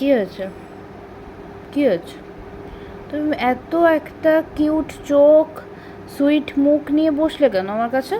কি হয়েছে? কি হয়েছে? তুমি এত একটা কিউট চোখ, সুইট মুখ নিয়ে বসলে কেন আমার কাছে?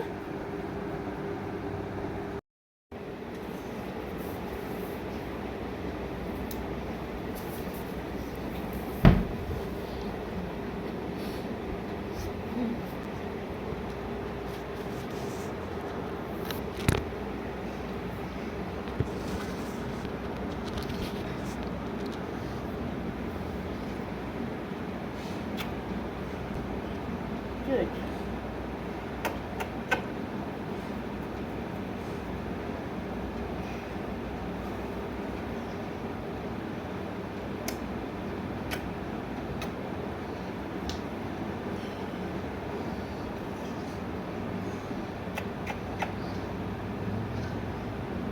কি হয়েছে?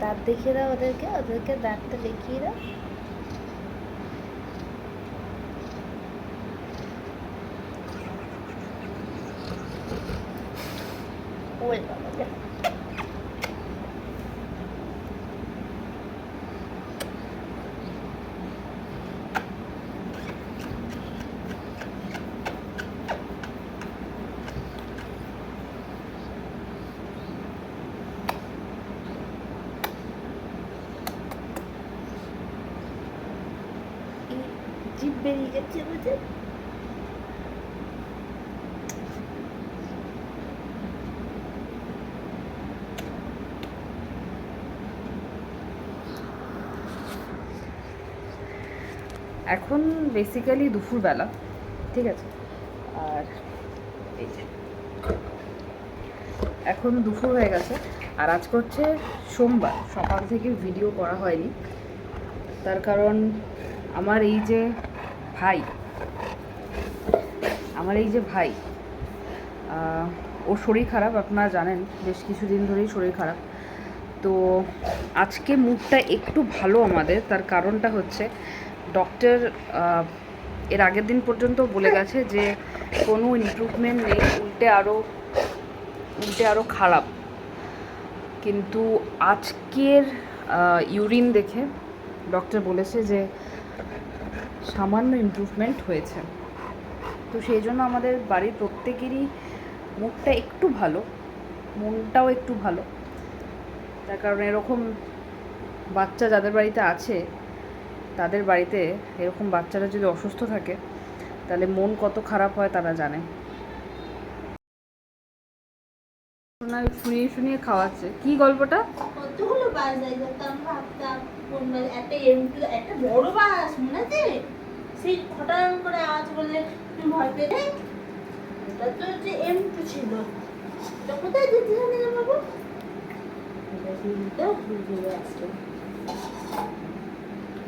দাঁত দেখিয়ে দাও ওদেরকে, ওদেরকে দাঁতটা দেখিয়ে দাও। ওই বাবা রে। জিভ বেরিয়ে যাচ্ছে বুঝে। এখন বেসিক্যালি দুপুরবেলা, ঠিক আছে? আর এই যে এখন দুপুর হয়ে গেছে, আর আজকে হচ্ছে সোমবার। সকাল থেকে ভিডিও করা হয়নি, তার কারণ আমার এই যে ভাই ওর শরীর খারাপ, আপনারা জানেন বেশ কিছুদিন ধরেই শরীর খারাপ। তো আজকে মুডটা একটু ভালো আমাদের, তার কারণটা হচ্ছে ডক্টর এর আগের দিন পর্যন্ত বলে গেছে যে কোনো ইমপ্রুভমেন্ট নেই, উল্টে আরও খারাপ। কিন্তু আজকের ইউরিন দেখে ডক্টর বলেছে যে সামান্য ইমপ্রুভমেন্ট হয়েছে। তো সেই জন্য আমাদের বাড়ির প্রত্যেকেরই মুডটা একটু ভালো, মনটাও একটু ভালো। তার কারণ এরকম বাচ্চা যাদের বাড়িতে আছে, তাদের বাড়িতে এরকম বাচ্চারা যদি অসুস্থ থাকে তাহলে মন কত খারাপ হয় তারা জানে। শুনিয়ে শুনিয়ে খাওয়াচ্ছে। কি গল্পটা? কতগুলো বাস যেতাম, ভাবতাম একটা একটা বড় বাস মনে আছে, সেই হঠাৎ করে আওয়াজ বললে তুমি ভয় পেলে। এটা তো হচ্ছে M2 ছিল। এটা কোথায় যেতে জানি না বাবু, এটা দিনটা ঘুরে আসলো।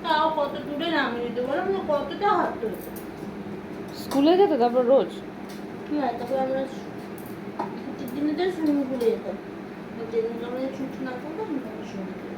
তাও কত দূরে নামিয়ে দিতে বলো, আমরা কতটা হাঁটতে হতো। স্কুলে যেত তারপর রোজ? না, তারপর আমরা ছুটির দিনে তো সুইমিং পুলে যেতাম, যেদিন আমরা ছুটি না করতাম সুইমিং পুলে।